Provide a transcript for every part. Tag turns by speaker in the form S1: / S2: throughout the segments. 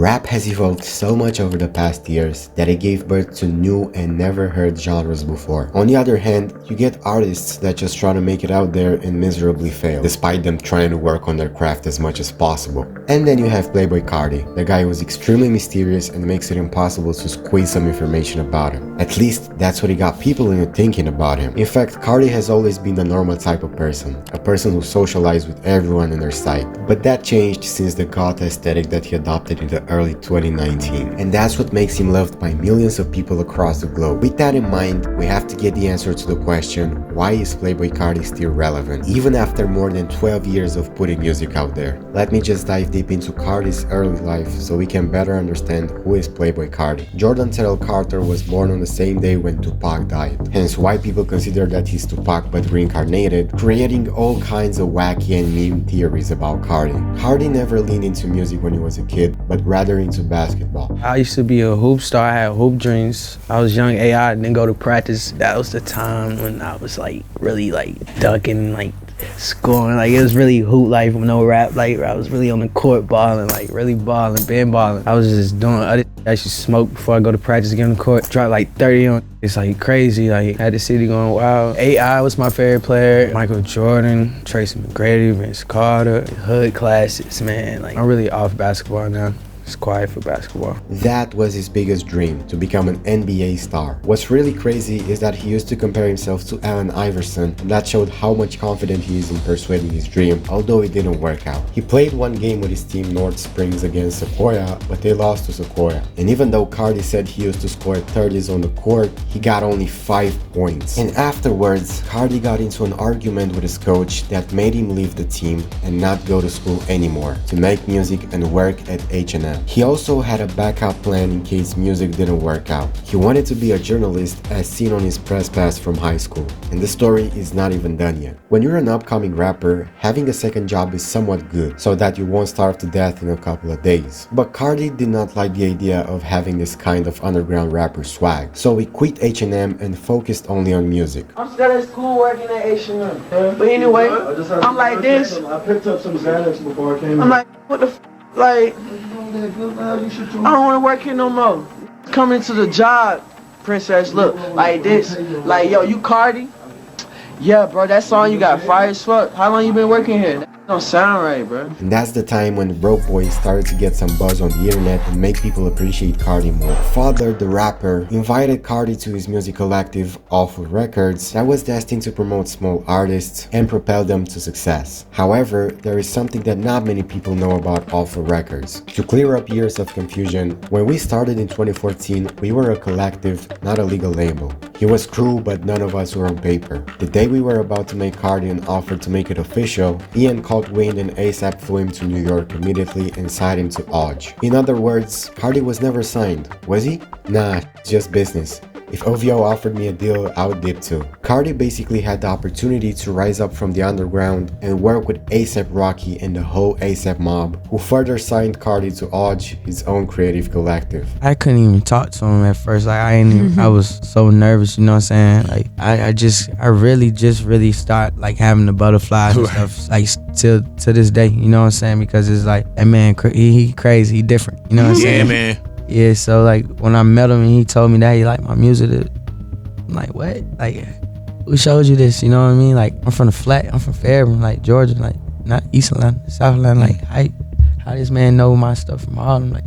S1: Rap has evolved so much over the past years that it gave birth to new and never heard genres before. On the other hand, you get artists that just try to make it out there and miserably fail, despite them trying to work on their craft as much as possible. And then you have Playboi Carti, the guy who's extremely mysterious and makes it impossible to squeeze some information about him. At least, that's what he got people into thinking about him. In fact, Carti has always been the normal type of person, a person who socialized with everyone in their sight. But that changed since the goth aesthetic that he adopted in the early 2019, and that's what makes him loved by millions of people across the globe. With that in mind, we have to get the answer to the question, why is Playboi Carti still relevant, even after more than 12 years of putting music out there? Let me just dive deep into Carti's early life so we can better understand who is Playboi Carti. Jordan Terrell Carter was born on the same day when Tupac died, hence why people consider that he's Tupac but reincarnated, creating all kinds of wacky and meme theories about Carti. Carti never leaned into music when he was a kid, but rather into basketball.
S2: I used to be a hoop star. I had hoop dreams. I was young AI, didn't go to practice. That was the time when I was really ducking, scoring. It was really hoop life with no rap. I was really on the court balling, really balling, been balling. I was just doing other. I used to smoke before I go to practice, get on the court, drop 30 on. It's crazy. Had the city going wild. AI was my favorite player. Michael Jordan, Tracy McGrady, Vince Carter, hood classics, man. I'm really off basketball now. It's quiet for basketball.
S1: That was his biggest dream, to become an NBA star. What's really crazy is that he used to compare himself to Allen Iverson, and that showed how much confident he is in persuading his dream, although it didn't work out. He played one game with his team North Springs against Sequoia, but they lost to Sequoia. And even though Carti said he used to score 30s on the court, he got only 5 points. And afterwards, Carti got into an argument with his coach that made him leave the team and not go to school anymore, to make music and work at H&M. He also had a backup plan in case music didn't work out. He wanted to be a journalist as seen on his press pass from high school. And the story is not even done yet. When you're an upcoming rapper, having a second job is somewhat good, so that you won't starve to death in a couple of days. But Carti did not like the idea of having this kind of underground rapper swag, so he quit H&M and focused only on music.
S3: I'm still at school working at H&M. But anyway, I'm like this.
S4: I picked up some Xanax before I came
S3: I'm like, what the f? I don't want to work here no more. Coming to the job, princess, look, like this. Yo, you Carti? Yeah, bro, that song you got fire as fuck. How long you been working here? That don't sound right, bro.
S1: And that's the time when Broke Boy started to get some buzz on the internet and make people appreciate Carti more. Father, the rapper, invited Carti to his music collective, Awful Records, that was destined to promote small artists and propel them to success. However, there is something that not many people know about Awful Records. To clear up years of confusion, when we started in 2014, we were a collective, not a legal label. He was crew, but none of us were on paper. The day we were about to make Carti an offer to make it official, Ian caught wind and ASAP flew him to New York immediately and signed him to OJ. In other words, Carti was never signed, was he? Nah, just business. If OVO offered me a deal, I would dip too. Carti basically had the opportunity to rise up from the underground and work with ASAP Rocky and the whole ASAP mob, who further signed Carti to OJ, his own creative collective.
S2: I couldn't even talk to him at first. I was so nervous, you know what I'm saying? I really start having the butterflies and stuff, to this day, you know what I'm saying? Because it's that man, he crazy, he different, you know what I'm saying?
S5: Yeah, man.
S2: Yeah, so when I met him and he told me that he liked my music, I'm like, what? Who showed you this? You know what I mean? I'm from the flat, I'm from Fairburn, Georgia, not East Atlanta, South Atlanta. How this man know my stuff from Harlem?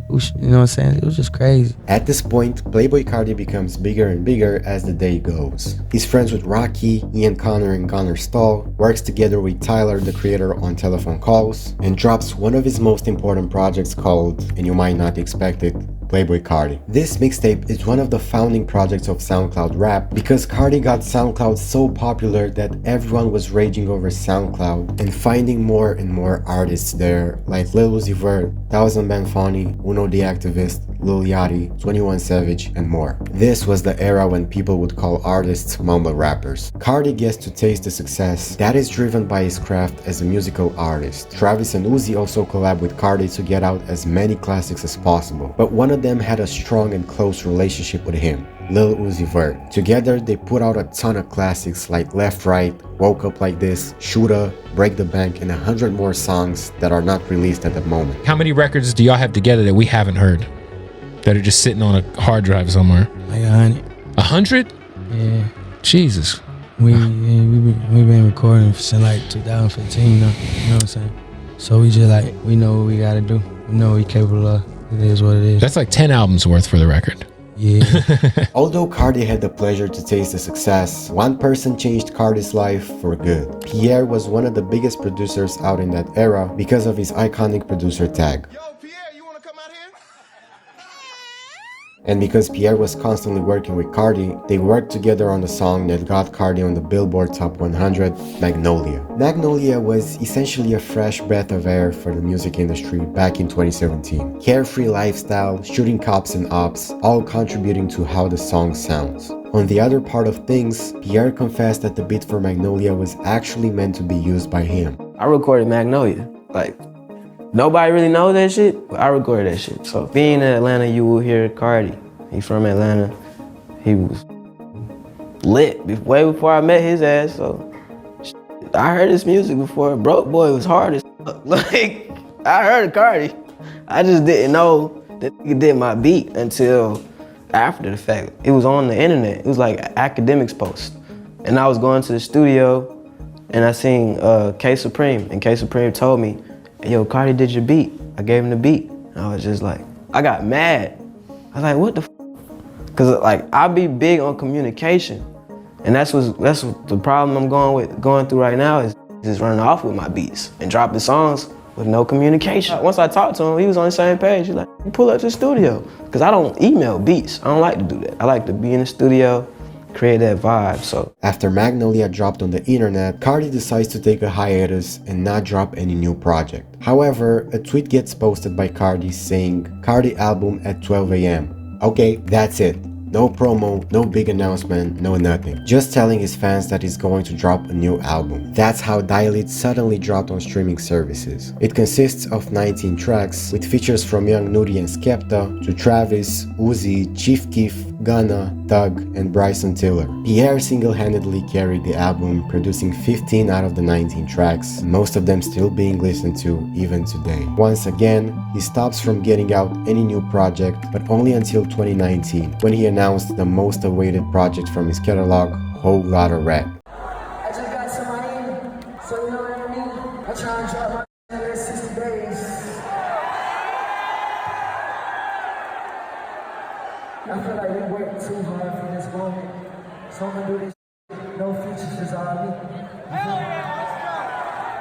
S2: You know what I'm saying? It was just crazy.
S1: At this point, Playboi Carti becomes bigger and bigger as the day goes. He's friends with Rocky, Ian Connor and Gunnar Stahl, works together with Tyler, the creator, on telephone calls, and drops one of his most important projects called, and you might not expect it, Playboi Carti. This mixtape is one of the founding projects of SoundCloud rap because Carti got SoundCloud so popular that everyone was raging over SoundCloud and finding more and more artists there like Lil Uzi Vert, Thousand Man Funny, Uno the Activist, Lil Yachty, 21 Savage, and more. This was the era when people would call artists mumble rappers. Carti gets to taste the success that is driven by his craft as a musical artist. Travis and Uzi also collab with Carti to get out as many classics as possible, but one of them had a strong and close relationship with him, Lil Uzi Vert. Together, they put out a ton of classics like Left Right, Woke Up Like This, Shoota, Break the Bank, and 100 more songs that are not released at the moment.
S5: How many records do y'all have together that we haven't heard? That are just sitting on a hard drive somewhere?
S2: Like 100.
S5: 100?
S2: Yeah.
S5: Jesus.
S2: We've been recording since like 2015, you know what I'm saying? So we just like, we know what we gotta do. We know what we capable of. It is what it is.
S5: That's like 10 albums worth for the record.
S2: Yeah.
S1: Although Carti had the pleasure to taste the success, one person changed Carti's life for good. Pierre was one of the biggest producers out in that era because of his iconic producer tag.
S6: Yo, Pierre, you wanna come out here?
S1: And because Pierre was constantly working with Carti, they worked together on the song that got Carti on the Billboard Top 100, Magnolia. Magnolia was essentially a fresh breath of air for the music industry back in 2017. Carefree lifestyle, shooting cops and ops, all contributing to how the song sounds. On the other part of things, Pierre confessed that the beat for Magnolia was actually meant to be used by him.
S3: I recorded Magnolia. Like, nobody really knows that shit, but I recorded that shit. So being in Atlanta, you will hear Carti. He from Atlanta. He was lit way before I met his ass. So I heard his music before. Broke Boy was hard as fuck. Like, I heard Carti. I just didn't know that he did my beat until after the fact. It was on the internet. It was like an academics post. And I was going to the studio and I seen K Supreme. And K Supreme told me, yo, Carti did your beat. I gave him the beat. And I was just like, I got mad. I was like, what the f? Cause like, I be big on communication. And that's what the problem I'm going through right now is just running off with my beats and dropping songs with no communication. Once I talked to him, he was on the same page. He's like, you pull up to the studio. Cause I don't email beats. I don't like to do that. I like to be in the studio, create that vibe, so.
S1: After Magnolia dropped on the internet, Carti decides to take a hiatus and not drop any new project. However, a tweet gets posted by Carti saying, Carti album at 12 AM. Okay, that's it. No promo, no big announcement, no nothing. Just telling his fans that he's going to drop a new album. That's how Dial It suddenly dropped on streaming services. It consists of 19 tracks with features from Young Nudy and Skepta to Travis, Uzi, Chief Keef, Gunna, Thug, and Bryson Tiller. Pierre single-handedly carried the album, producing 15 out of the 19 tracks, most of them still being listened to even today. Once again, he stops from getting out any new project, but only until 2019, when he announced the most awaited project from his catalog, Whole Lotta Rat.
S7: I just got some money, so you know what I mean? I'm trying to drop my in the next 60 days. I feel like we worked too hard for this moment, so I'm gonna do this no features, just all me.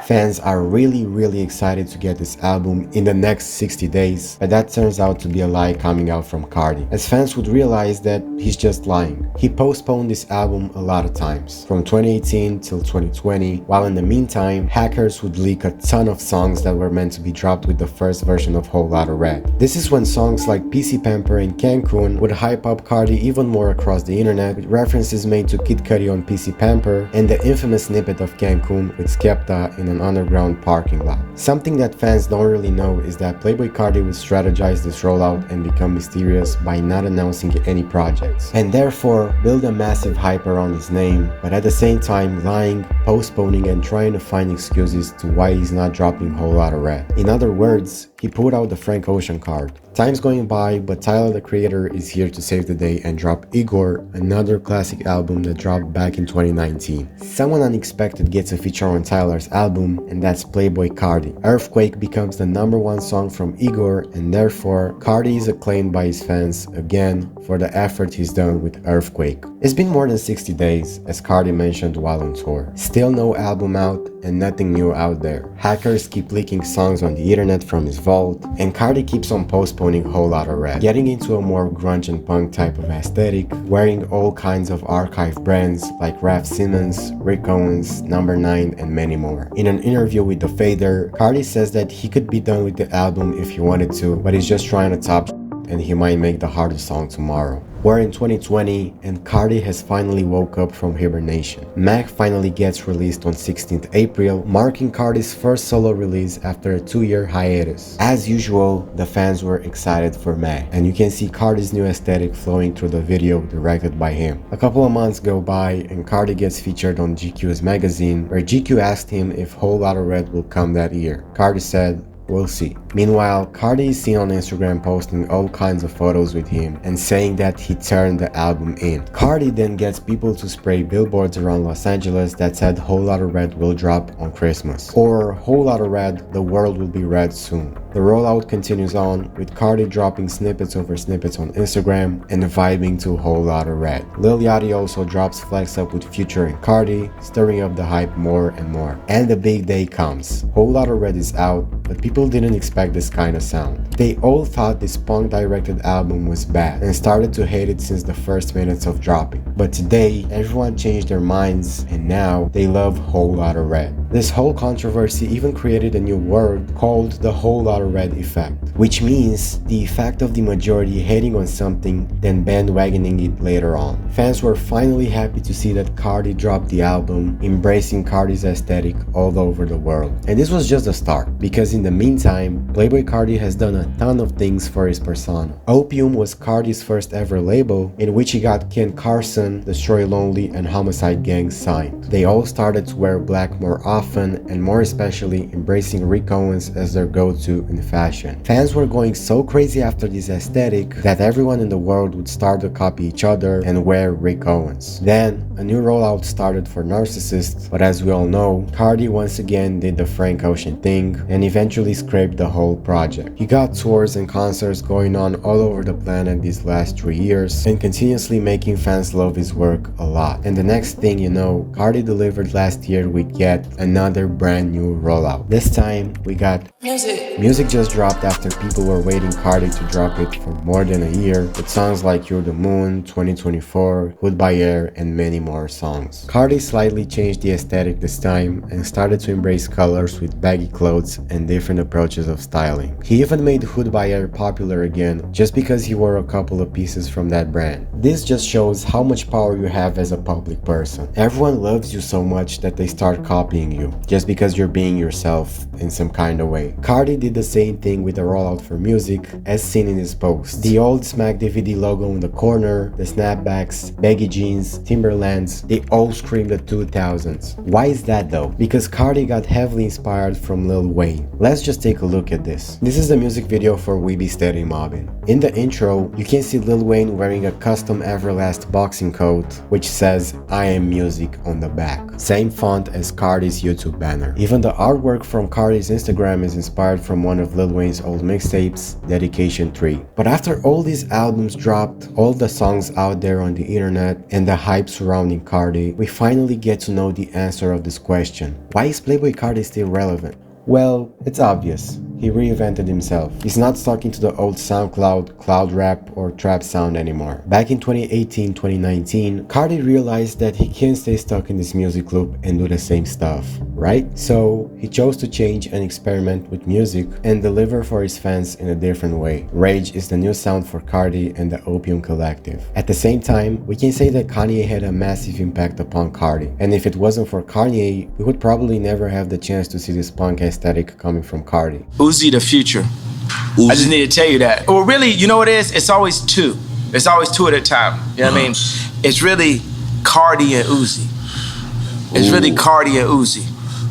S1: Fans are really excited to get this album in the next 60 days, but that turns out to be a lie coming out from Carti, as fans would realize that he's just lying. He postponed this album a lot of times, from 2018 till 2020, while in the meantime, hackers would leak a ton of songs that were meant to be dropped with the first version of Whole Lotta Rat. This is when songs like PC Pamper and Cancun would hype up Carti even more across the internet, with references made to Kid Cudi on PC Pamper and the infamous snippet of Cancun with Skepta in an underground parking lot. Something that fans don't really know is that Playboi Carti would strategize this rollout and become mysterious by not announcing any projects, and therefore build a massive hype around his name, but at the same time lying, postponing, and trying to find excuses to why he's not dropping Whole Lotta Rat. In other words, he put out the Frank Ocean card. Time's going by, but Tyler the Creator is here to save the day and drop Igor, another classic album that dropped back in 2019. Someone unexpected gets a feature on Tyler's album, and that's Playboi Carti. Earthquake becomes the #1 song from Igor, and therefore Carti is acclaimed by his fans again for the effort he's done with Earthquake. It's been more than 60 days, as Carti mentioned while on tour. Still no album out and nothing new out there. Hackers keep leaking songs on the internet from his vault, and Carti keeps on postponing Whole Lotta Rat, getting into a more grunge and punk type of aesthetic, wearing all kinds of archive brands like Raf Simons, Rick Owens, Number 9, and many more. In an interview with The Fader, Carti says that he could be done with the album if he wanted to, but he's just trying to top and he might make the hardest song tomorrow. We're in 2020 and Carti has finally woke up from hibernation. Mac finally gets released on 16th April, marking Carti's first solo release after a 2-year hiatus. As usual, the fans were excited for Mac, and you can see Carti's new aesthetic flowing through the video directed by him. A couple of months go by and Carti gets featured on GQ's magazine, where GQ asked him if Whole Lotta Red will come that year. Carti said, "We'll see." Meanwhile, Carti is seen on Instagram posting all kinds of photos with him and saying that he turned the album in. Carti then gets people to spray billboards around Los Angeles that said Whole Lotta Red will drop on Christmas, or Whole Lotta Red, the world will be red soon. The rollout continues on, with Carti dropping snippets over snippets on Instagram and vibing to Whole Lotta Red. Lil Yachty also drops Flex Up with Future and Carti, stirring up the hype more and more. And the big day comes. Whole Lotta Red is out, but people didn't expect this kind of sound. They all thought this punk-directed album was bad and started to hate it since the first minutes of dropping. But today, everyone changed their minds and now they love Whole Lotta Red. This whole controversy even created a new word called the Whole Lotta Red effect, which means the effect of the majority hating on something then bandwagoning it later on. Fans were finally happy to see that Carti dropped the album, embracing Carti's aesthetic all over the world. And this was just the start, because in the meantime, Playboi Carti has done a ton of things for his persona. Opium was Carti's first ever label, in which he got Ken Carson, Destroy Lonely, and Homicide Gang signed. They all started to wear black more often, and more especially embracing Rick Owens as their go-to in fashion. Fans were going so crazy after this aesthetic that everyone in the world would start to copy each other and wear Rick Owens. Then, a new rollout started for Narcissist, but as we all know, Carti once again did the Frank Ocean thing and eventually scraped the whole project. He got tours and concerts going on all over the planet these last 3 years and continuously making fans love his work a lot. And the next thing you know, Carti delivered last year with yet another brand new rollout. This time, we got Music just dropped after people were waiting Carti to drop it for more than a year, with songs like You're the Moon, 2024, Goodbye Air, and many more songs. Carti slightly changed the aesthetic this time and started to embrace colors with baggy clothes and different approaches of styling. He even made Hood by Air popular again just because he wore a couple of pieces from that brand. This just shows how much power you have as a public person. Everyone loves you so much that they start copying you just because you're being yourself in some kind of way. Carti did the same thing with the rollout for Music as seen in his post. The old Smack DVD logo in the corner, the snapbacks, baggy jeans, Timberlands, they all scream the 2000s. Why is that though? Because Carti got heavily inspired from Lil Wayne. Let's just take a look at this. This is the music video for We Be Steady Mobbin'. In the intro, you can see Lil Wayne wearing a custom Everlast boxing coat which says I am music on the back. Same font as Carti's YouTube banner. Even the artwork from Carti's Instagram is inspired from one of Lil Wayne's old mixtapes, Dedication 3. But after all these albums dropped, all the songs out there on the internet, and the hype surrounding Carti, we finally get to know the answer of this question. Why is Playboi Carti still relevant? Well, it's obvious. He reinvented himself. He's not stuck into the old SoundCloud, cloud rap, or trap sound anymore. Back in 2018-2019, Carti realized that he can't stay stuck in this music loop and do the same stuff, right? So he chose to change and experiment with music and deliver for his fans in a different way. Rage is the new sound for Carti and the Opium Collective. At the same time, we can say that Kanye had a massive impact upon Carti, and if it wasn't for Kanye, we would probably never have the chance to see this punk aesthetic coming from Carti.
S6: Uzi the future. Uzi. I just need to tell you that. Well, really, you know what it is? It's always two. It's always two at a time. You know what I mean? It's really Carti and Uzi. It's really Carti and Uzi.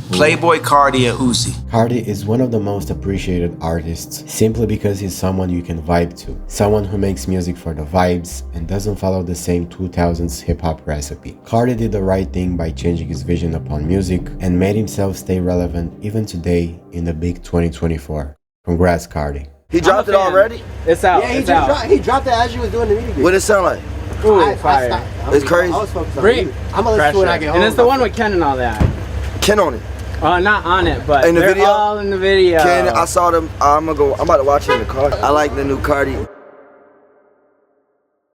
S6: Playboi Carti and Uzi.
S1: Carti is one of the most appreciated artists simply because he's someone you can vibe to. Someone who makes music for the vibes and doesn't follow the same 2000s hip-hop recipe. Carti did the right thing by changing his vision upon music and made himself stay relevant even today in the big 2024. Congrats, Carti.
S8: He dropped it already?
S9: It's out.
S8: Yeah, he dropped it as you was doing the video. What it sound like?
S9: Ooh, fire.
S8: It's crazy.
S9: I'm gonna listen to it when I get home. And it's the one with Ken and all that.
S8: Ken on it.
S9: Not on it, but
S8: in the
S9: they're
S8: video?
S9: all in the video.
S8: Ken, I saw them. I'm about to watch it in the car. I like the new Carti.